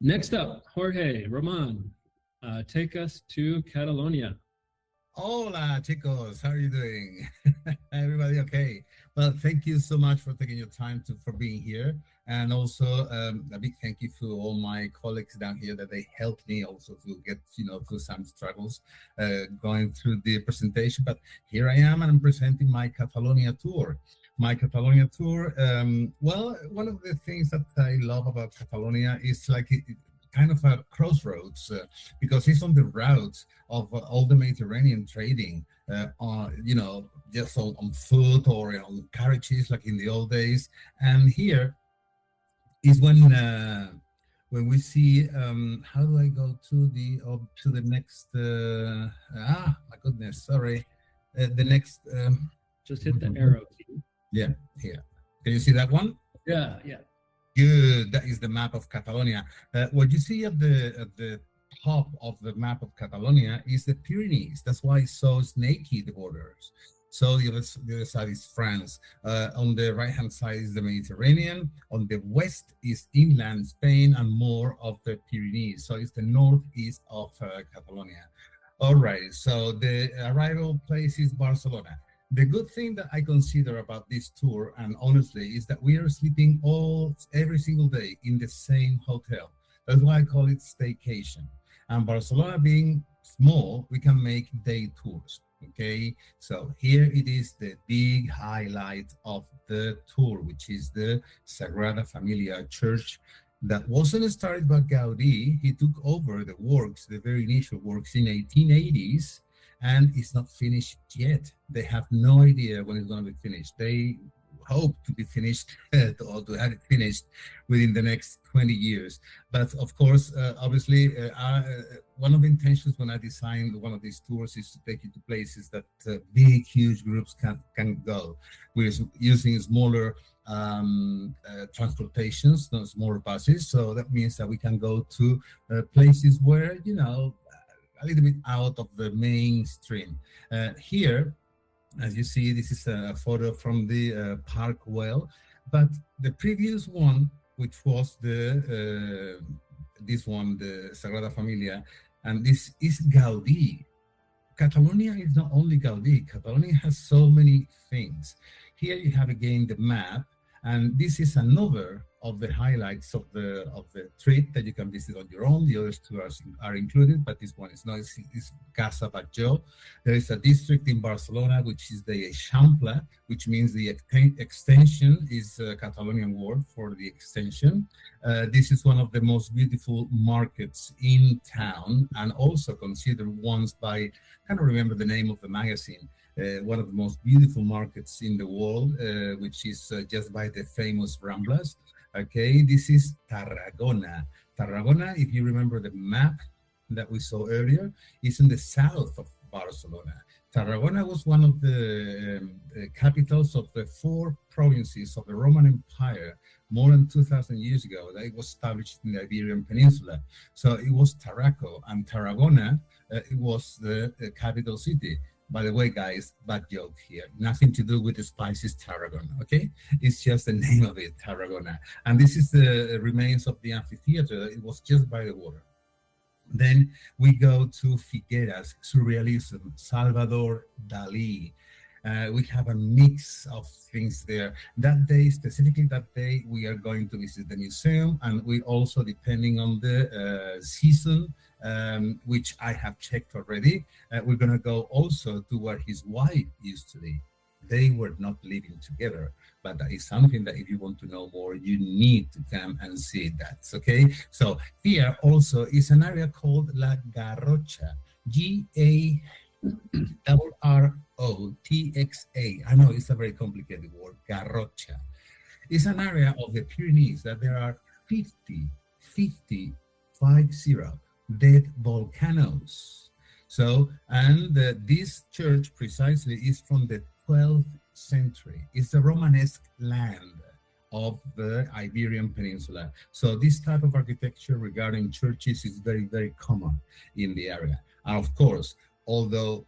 Next up, Jorge, Roman, take us to Catalonia. Hola, chicos. How are you doing? Everybody okay? Well, thank you so much for taking your time for being here. And also a big thank you to all my colleagues down here that they helped me also to get, through some struggles going through the presentation. But here I am and I'm presenting my Catalonia tour. My Catalonia tour, well, one of the things that I love about Catalonia is like kind of a crossroads because it's on the route of all the Mediterranean trading, just on foot or on carriages like in the old days. And here is when we see how do I go to the next my goodness, sorry, the next just hit the arrow key. Yeah, here. Can you see that one? Yeah. Good. That is the map of Catalonia. What you see at the top of the map of Catalonia is the Pyrenees. That's why it's so snaky, the borders. So the other side is France. On the right-hand side is the Mediterranean. On the west is inland Spain and more of the Pyrenees. So it's the northeast of Catalonia. All right. So the arrival place is Barcelona. The good thing that I consider about this tour, and honestly, is that we are sleeping every single day in the same hotel. That's why I call it staycation. And Barcelona being small, we can make day tours. Okay, so here it is, the big highlight of the tour, which is the Sagrada Familia Church that wasn't started by Gaudí. He took over the works, the very initial works in 1880s. And it's not finished yet. They have no idea when it's going to be finished. They hope to be finished or to have it finished within the next 20 years. But of course, obviously, one of the intentions when I designed one of these tours is to take you to places that big, huge groups can go. We're using smaller transportations, not smaller buses. So that means that we can go to places where, a little bit out of the mainstream. Here, as you see, this is a photo from the park well, but the previous one, which was this one, the Sagrada Familia, and this is Gaudí. Catalonia is not only Gaudí. Catalonia has so many things. Here you have again the map, and this is another of the highlights of the trip that you can visit on your own. The other two are included, but this one is not. It's Casa Batlló. There is a district in Barcelona, which is the Eixample, which means the extension is a Catalonian word for the extension. This is one of the most beautiful markets in town, and also considered once by, I can't remember the name of the magazine, one of the most beautiful markets in the world, which is just by the famous Ramblas. Okay, this is Tarragona. Tarragona, if you remember the map that we saw earlier, is in the south of Barcelona. Tarragona was one of the capitals of the 4 provinces of the Roman Empire more than 2,000 years ago. That it was established in the Iberian Peninsula. So it was Tarraco, and Tarragona, it was the capital city. By the way, guys, bad joke here. Nothing to do with the spices Tarragon, okay? It's just the name of it, Tarragona. And this is the remains of the amphitheater. It was just by the water. Then we go to Figueras, Surrealism, Salvador Dali. We have a mix of things there. That day, specifically that day, we are going to visit the museum, and we also, depending on the season, which I have checked already, we're going to go also to where his wife used to live. They were not living together, but that is something that if you want to know more, you need to come and see that, okay? So here also is an area called La Garrocha, Garrotxa. I know it's a very complicated word, Garrocha. It's an area of the Pyrenees that there are 50 dead volcanoes. So, and this church precisely is from the 12th century. It's the Romanesque land of the Iberian Peninsula. So this type of architecture regarding churches is very, very common in the area. And of course, although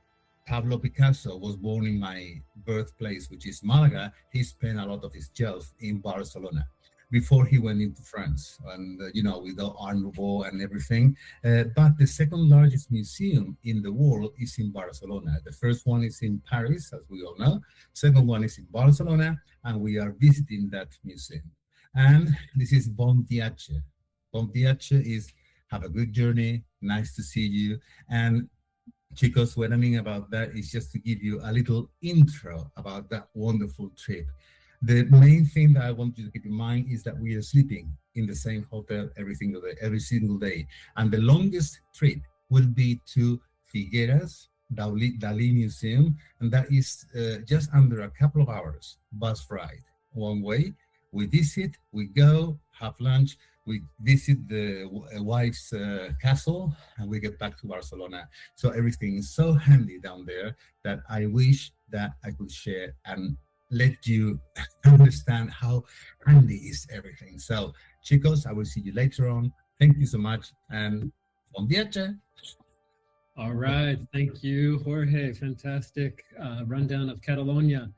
Pablo Picasso was born in my birthplace, which is Malaga, he spent a lot of his youth in Barcelona. before he went into France, and with the Art Nouveau and everything. But the second largest museum in the world is in Barcelona. The first one is in Paris, as we all know. Second one is in Barcelona, and we are visiting that museum. And this is Bon Viatge. Bon Viatge is have a good journey, nice to see you. And chicos, what I mean about that is just to give you a little intro about that wonderful trip. The main thing that I want you to keep in mind is that we are sleeping in the same hotel every single day. And the longest trip will be to Figueras, Dalí Museum, and that is just under a couple of hours bus ride one way. We visit, we go, have lunch, we visit the wife's castle, and we get back to Barcelona. So everything is so handy down there that I wish that I could share and let you understand how handy is everything. So, chicos, I will see you later on. Thank you so much, and bon viaje. All right. Thank you, Jorge. Fantastic rundown of Catalonia.